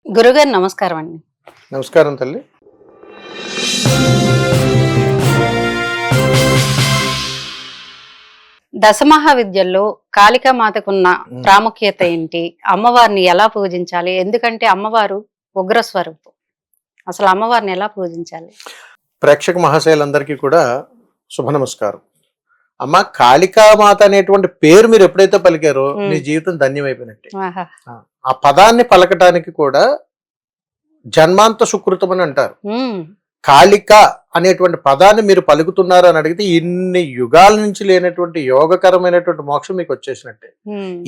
గురుగారు నమస్కారం అండి. నమస్కారం తల్లి. దశమహావిద్యల్లో కాళికామాతకున్న ప్రాముఖ్యత ఏంటి? అమ్మవారిని ఎలా పూజించాలి? ఎందుకంటే అమ్మవారు ఉగ్ర స్వరూపం. అసలు అమ్మవారిని ఎలా పూజించాలి? ప్రేక్షక మహాశయులందరికీ కూడా శుభ నమస్కారం. అమ్మ, కాళికామాత అనేటువంటి పేరు మీరు ఎప్పుడైతే పలికారో మీ జీవితం ధన్యమైపోయినట్టే. ఆహా. ఆ పదాన్ని పలకటానికి కూడా జన్మాంత సుకృతం అని అంటారు. కాళిక అనేటువంటి పదాన్ని మీరు పలుకుతున్నారు అని అడిగితే ఇన్ని యుగాల నుంచి లేనటువంటి యోగకరమైనటువంటి మోక్షం మీకు వచ్చేసినట్టే.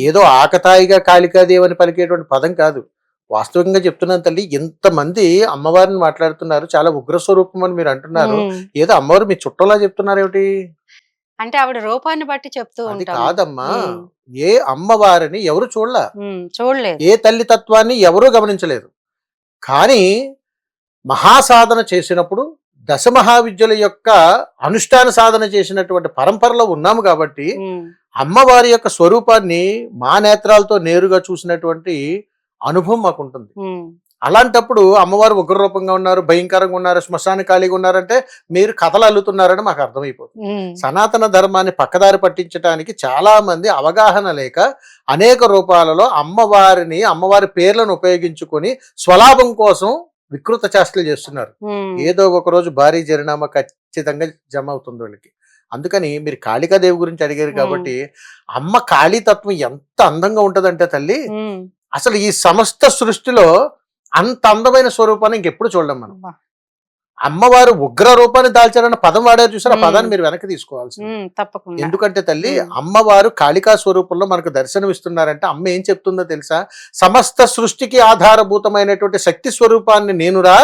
ఏదో ఆకతాయిగా కాళికాదేవి అని పలికేటువంటి పదం కాదు. వాస్తవంగా చెప్తున్నాను తల్లి, ఇంతమంది అమ్మవారిని మాట్లాడుతున్నారు, చాలా ఉగ్ర స్వరూపం అని మీరు అంటున్నారు. ఏదో అమ్మవారు మీ చుట్టంలా చెప్తున్నారు ఏమిటి? అంటే ఆవిడ రూపాన్ని బట్టి చెప్తూ అది ఉంటాం. కాదమ్మా. ఏ అమ్మవారిని ఎవరు చూడలేదు. ఏ తల్లి తత్వాన్ని ఎవరూ గమనించలేదు. కానీ మహాసాధన చేసినప్పుడు దశమహావిద్యల యొక్క అనుష్ఠాన సాధన చేసినటువంటి పరంపరలో ఉన్నాము కాబట్టి అమ్మవారి యొక్క స్వరూపాన్ని మా నేత్రాలతో నేరుగా చూసినటువంటి అనుభవం మాకు ఉంటుంది. అలాంటప్పుడు అమ్మవారు ఉగ్ర రూపంగా ఉన్నారు, భయంకరంగా ఉన్నారు, శ్మశాన ఖాళీగా ఉన్నారంటే మీరు కథలు అల్లుతున్నారని మాకు అర్థమైపోతుంది. సనాతన ధర్మాన్ని పక్కదారి పట్టించడానికి చాలా మంది అవగాహన లేక అనేక రూపాలలో అమ్మవారి పేర్లను ఉపయోగించుకొని స్వలాభం కోసం వికృత చేష్టలు చేస్తున్నారు. ఏదో ఒక రోజు భారీ జరినామా ఖచ్చితంగా జమ అవుతుంది వాళ్ళకి. అందుకని మీరు కాళికాదేవి గురించి అడిగారు కాబట్టి, అమ్మ కాళీతత్వం ఎంత అందంగా ఉంటదంటే తల్లి, అసలు ఈ సమస్త సృష్టిలో అంత అందమైన స్వరూపాన్ని ఇంకెప్పుడు చూడలేం మనం. అమ్మవారు ఉగ్ర రూపాన్ని దాల్చారన్న పదం వాడారు చూసారు, ఆ పదాన్ని మీరు వెనక్కి తీసుకోవాల్సి. తప్పకుండా. ఎందుకంటే తల్లి, అమ్మవారు కాళికా స్వరూపంలో మనకు దర్శనం ఇస్తున్నారంటే అమ్మ ఏం చెప్తుందో తెలుసా? సమస్త సృష్టికి ఆధారభూతమైనటువంటి శక్తి స్వరూపాన్ని నేనురా,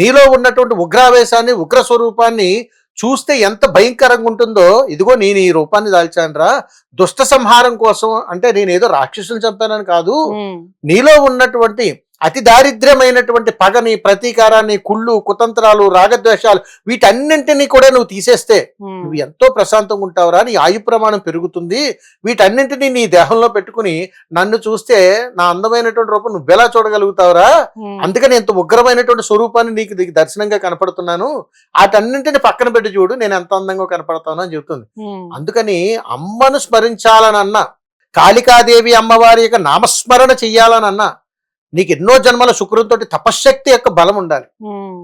నీలో ఉన్నటువంటి ఉగ్రావేశాన్ని ఉగ్ర స్వరూపాన్ని చూస్తే ఎంత భయంకరంగా ఉంటుందో, ఇదిగో నేను ఈ రూపాన్ని దాల్చానురా దుష్ట సంహారం కోసం. అంటే నేను ఏదో రాక్షసుని చంపానని కాదు, నీలో ఉన్నటువంటి అతి దారిద్ర్యమైనటువంటి పగని, ప్రతీకారాన్ని, కుళ్ళు, కుతంత్రాలు, రాగద్వేషాలు వీటన్నింటినీ కూడా నువ్వు తీసేస్తే నువ్వు ఎంతో ప్రశాంతంగా ఉంటావురా, నీ ఆయు ప్రమాణం పెరుగుతుంది. వీటన్నింటినీ నీ దేహంలో పెట్టుకుని నన్ను చూస్తే నా అందమైనటువంటి రూపం నువ్వెలా చూడగలుగుతావురా? అందుకని ఎంత ఉగ్రమైనటువంటి స్వరూపాన్ని నీకు దర్శనంగా కనపడుతున్నాను, వాటన్నింటిని పక్కన పెట్టి చూడు నేను ఎంత అందంగా కనపడతాను అని చెబుతుంది. అందుకని అమ్మను స్మరించాలనన్నా, కాళికాదేవి అమ్మవారి యొక్క నామస్మరణ చెయ్యాలనన్నా నీకు ఎన్నో జన్మల శుక్రునితో తపశ్శక్తి యొక్క బలం ఉండాలి,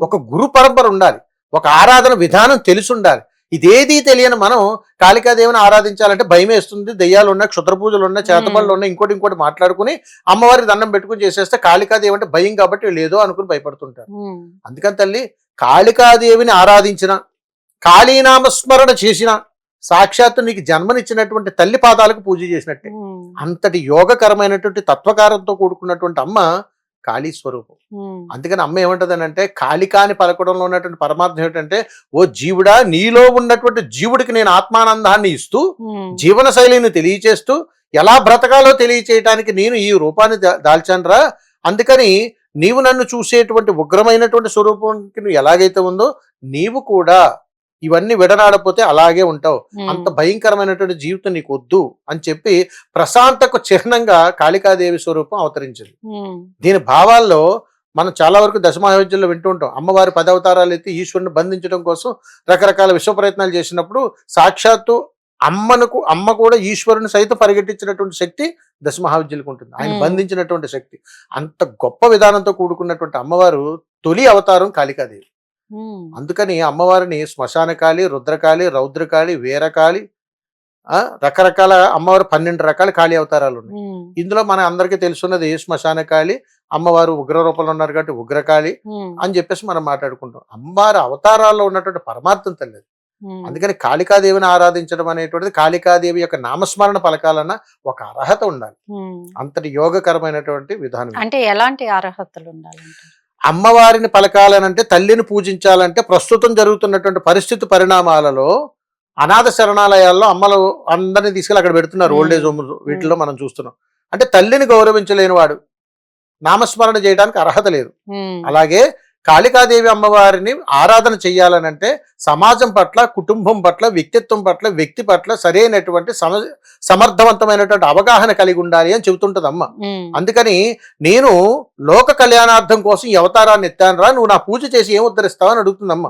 ఒక గురు పరంపర ఉండాలి, ఒక ఆరాధన విధానం తెలిసి ఉండాలి. ఇదేదీ తెలియని మనం కాళికాదేవిని ఆరాధించాలంటే భయం వేస్తుంది. దెయ్యాలు ఉన్నాయి, క్షుద్ర పూజలు ఉన్నాయి, చేతబడులు ఉన్నాయి, ఇంకోటి మాట్లాడుకుని అమ్మవారికి దండం పెట్టుకుని చేసేస్తే కాళికాదేవి అంటే భయం కాబట్టి వీళ్ళు ఏదో అనుకుని భయపడుతుంటారు. అందుకని తల్లి, కాళికాదేవిని ఆరాధించిన, కాళీనామస్మరణ చేసిన సాక్షాత్తు నీకు జన్మనిచ్చినటువంటి తల్లి పాదాలకు పూజ చేసినట్టే. అంతటి యోగకరమైనటువంటి తత్వకారంతో కూడుకున్నటువంటి అమ్మ కాళీ స్వరూపం. అందుకని అమ్మ ఏమంటదని అంటే, కాళికాని పలకడంలో ఉన్నటువంటి పరమార్థం ఏమిటంటే, ఓ జీవుడా, నీలో ఉన్నటువంటి జీవుడికి నేను ఆత్మానందాన్ని ఇస్తూ, జీవన శైలిని తెలియచేస్తూ, ఎలా బ్రతకాలో తెలియచేయటానికి నేను ఈ రూపాన్ని దాల్చానురా. అందుకని నీవు నన్ను చూసేటువంటి ఉగ్రమైనటువంటి స్వరూపానికి నువ్వు ఎలాగైతే ఉందో, నీవు కూడా ఇవన్నీ విడనాడపోతే అలాగే ఉంటావు, అంత భయంకరమైనటువంటి జీవితం నీకు వద్దు అని చెప్పి ప్రశాంతకు చిహ్నంగా కాళికాదేవి స్వరూపం అవతరించింది. దీని భావాల్లో మనం చాలా వరకు దశమహావిద్యల్లో వింటూ ఉంటాం. అమ్మవారి 10 అవతారాలు ఎత్తి ఈశ్వరుని బంధించడం కోసం రకరకాల విశ్వ ప్రయత్నాలు చేసినప్పుడు సాక్షాత్తు అమ్మ కూడా ఈశ్వరుని సైతం పరిగెట్టించినటువంటి శక్తి దశమహావిద్యలకు ఉంటుంది, ఆయన బంధించినటువంటి శక్తి. అంత గొప్ప విధానంతో కూడుకున్నటువంటి అమ్మవారు తొలి అవతారం కాళికాదేవి. అందుకని అమ్మవారిని శ్మశానకాళి, రుద్రకాళి, రౌద్రకాళి, వీరకాళి, రకరకాల అమ్మవారు 12 రకాల కాళీ అవతారాలు ఉన్నాయి. ఇందులో మన అందరికీ తెలుసున్నది శ్మశానకాళి, అమ్మవారు ఉగ్ర రూపంలో ఉన్నారు కాబట్టి ఉగ్రకాళి అని చెప్పేసి మనం మాట్లాడుకుంటాం. అమ్మవారి అవతారాల్లో ఉన్నటువంటి పరమార్థం తెలియదు. అందుకని కాళికాదేవిని ఆరాధించడం అనేటువంటిది, కాళికాదేవి యొక్క నామస్మరణ పలకాలన్న ఒక అర్హత ఉండాలి. అంతటి యోగకరమైనటువంటి విధానం. అంటే ఎలాంటి అర్హతలు ఉండాలి? అమ్మవారిని పలకాలనంటే, తల్లిని పూజించాలంటే, ప్రస్తుతం జరుగుతున్నటువంటి పరిస్థితి పరిణామాలలో అనాథ శరణాలయాల్లో అమ్మలు అందరినీ తీసుకెళ్ళి అక్కడ పెడుతున్నారు, ఓల్డేజ్ హోమ్ వీటిలో మనం చూస్తున్నాం. అంటే తల్లిని గౌరవించలేని వాడు నామస్మరణ చేయడానికి అర్హత లేదు. అలాగే కాళికాదేవి అమ్మవారిని ఆరాధన చెయ్యాలనంటే సమాజం పట్ల, కుటుంబం పట్ల, వ్యక్తిత్వం పట్ల, వ్యక్తి పట్ల సరైనటువంటి సమర్థవంతమైనటువంటి అవగాహన కలిగి ఉండాలి అని చెబుతుంటది అమ్మ. అందుకని నేను లోక కళ్యాణార్థం కోసం ఈ అవతారాన్ని ఎత్తాను రా, నువ్వు నా పూజ చేసి ఏం ఉద్ధరిస్తావు అని అడుగుతుంది అమ్మ.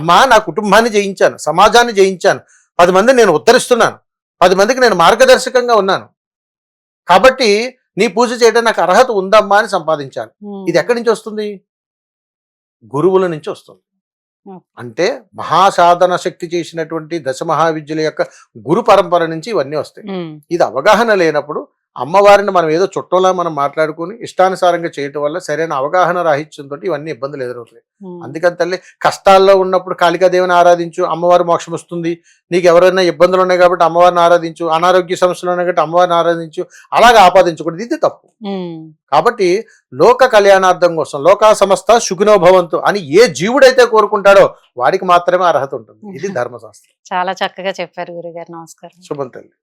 అమ్మా, నా కుటుంబాన్ని జయించాను, సమాజాన్ని జయించాను, 10 మందిని నేను ఉద్ధరిస్తున్నాను, 10 మందికి నేను మార్గదర్శకంగా ఉన్నాను, కాబట్టి నీ పూజ చేయడం నాకు అర్హత ఉందమ్మా అని సంపాదించాలి. ఇది ఎక్కడి నుంచి వస్తుంది? గురువుల నుంచి వస్తుంది. అంటే మహాసాధన శక్తి చేసినటువంటి దశ మహావిద్యుల యొక్క గురు పరంపర నుంచి ఇవన్నీ వస్తాయి. ఇది అవగాహన లేనప్పుడు అమ్మవారిని మనం ఏదో చుట్టంలా మనం మాట్లాడుకుని ఇష్టానుసారంగా చేయటం వల్ల సరైన అవగాహన రాహిత్యంతో ఇవన్నీ ఇబ్బందులు ఎదురవుతాయి. అందుకని తల్లి, కష్టాల్లో ఉన్నప్పుడు కాళికాదేవిని ఆరాధించు, అమ్మవారి మోక్షం వస్తుంది. నీకు ఎవరైనా ఇబ్బందులు ఉన్నాయి కాబట్టి అమ్మవారిని ఆరాధించు, అనారోగ్య సమస్యలు ఉన్నాయి కాబట్టి అమ్మవారిని ఆరాధించు, అలాగే ఆపాదించకూడదు, ఇది తప్పు. కాబట్టి లోక కళ్యాణార్థం కోసం లోకా సమస్త సుఖినో భవంతు అని ఏ జీవుడైతే కోరుకుంటాడో వాడికి మాత్రమే అర్హత ఉంటుంది. ఇది ధర్మశాస్త్రం. చాలా చక్కగా చెప్పారు గురుగారు. నమస్కారం. శుభం తల్లి.